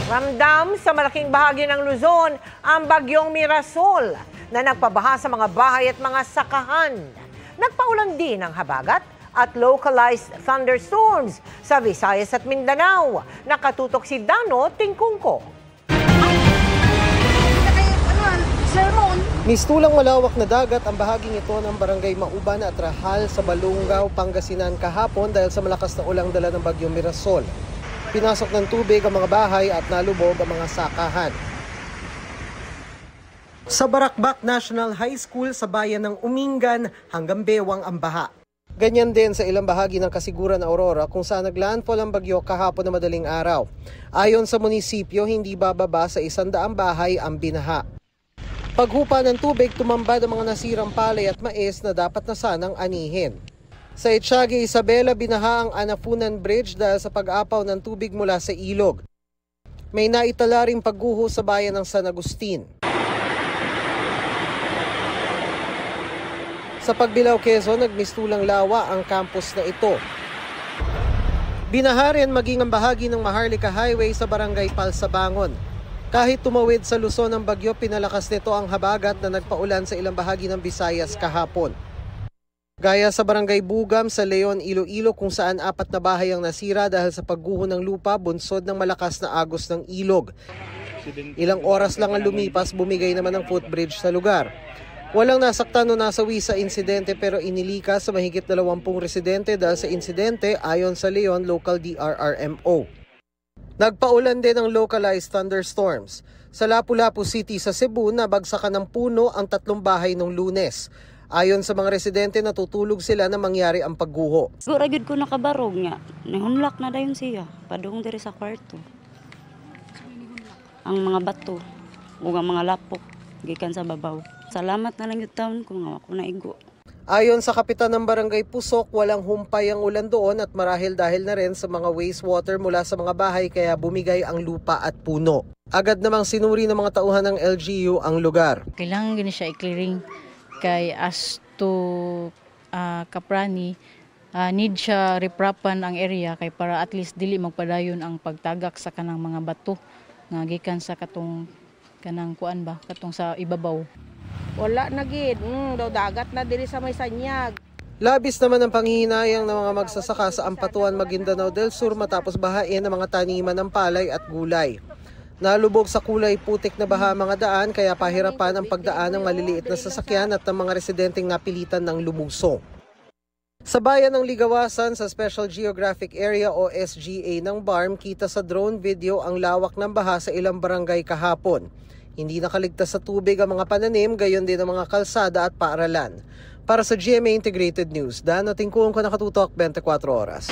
Ramdam sa malaking bahagi ng Luzon ang bagyong Mirasol na nagpabaha sa mga bahay at mga sakahan. Nagpaulan din ng habagat at localized thunderstorms sa Visayas at Mindanao. Nakatutok si Dano Tingkungko. Mistulang malawak na dagat ang bahaging ito ng barangay Mauban at Rahal sa Balungaw, Pangasinan kahapon dahil sa malakas na ulang dala ng bagyong Mirasol. Pinasok ng tubig ang mga bahay at nalubog ang mga sakahan. Sa Barakbak National High School sa bayan ng Umingan hanggang bewang ang baha. Ganyan din sa ilang bahagi ng Kasiguran, Aurora kung saan naglandfall ang bagyo kahapon na madaling araw. Ayon sa munisipyo, hindi bababa sa 100 bahay ang binaha. Paghupa ng tubig, tumambad ang mga nasirang palay at mais na dapat na sanang anihin. Sa Etiague, Isabela, binaha ang Anafunan Bridge dahil sa pag-apaw ng tubig mula sa ilog. May naitala ring pagguho sa bayan ng San Agustin. Sa Pagbilao, Quezon, nagmistulang lawa ang campus na ito. Binaha rin maging ang bahagi ng Maharlika Highway sa Barangay Palsabangon. Kahit tumawid sa Luzon ng bagyo, pinalakas nito ang habagat na nagpaulan sa ilang bahagi ng Visayas kahapon. Gaya sa Barangay Bugam sa Leon, Iloilo kung saan 4 na bahay ang nasira dahil sa pagguho ng lupa bunsod ng malakas na agos ng ilog. Ilang oras lang ang lumipas, bumigay naman ng footbridge sa lugar. Walang nasaktan o nasawi sa insidente pero inilikas sa mahigit 20 residente dahil sa insidente ayon sa Leon Local DRRMO. Nagpaulan din ng localized thunderstorms. Sa Lapu-Lapu City sa Cebu, nabagsakan ng puno ang 3 bahay nung Lunes. Ayon sa mga residente, natutulog sila na mangyari ang pagguho. Siguro agad ko nakabarog nga. Nihunlak na dayon siya. Padung diri sa kwarto. Ang mga bato ug ang mga lapok gikan sa babaw. Salamat na lang yung taon ko nga ako naigo. Ayon sa kapitan ng Barangay Pusok, walang humpay ang ulan doon at marahil dahil na rin sa mga wastewater mula sa mga bahay kaya bumigay ang lupa at puno. Agad namang sinuri ng mga tauhan ng LGU ang lugar. Kailangan gini siya i-clearing kay as to Kaprani, need siya reprapan ang area kay para at least dili magpadayon ang pagtagak sa kanang mga bato nga gikan sa katong kanang kuan ba katong sa ibabaw. Wala na gid, daw dagat na diri sa may sanyag. Labis naman ang panghihinayang ng mga magsasaka sa Ampatuan, Maguindanao del Sur matapos bahain ang mga taniman ng palay at gulay. Nalubog sa kulay putik na baha mga daan kaya pahirapan ang pagdaan ng maliliit na sasakyan at ng mga residenteng napilitan ng lumusong. Sa bayan ng Ligawasan sa Special Geographic Area o SGA ng BARM, kita sa drone video ang lawak ng baha sa ilang barangay kahapon. Hindi nakaligtas sa tubig ang mga pananim, gayon din ang mga kalsada at paaralan. Para sa GMA Integrated News, Dano Tingkungko, nakatutok 24 oras.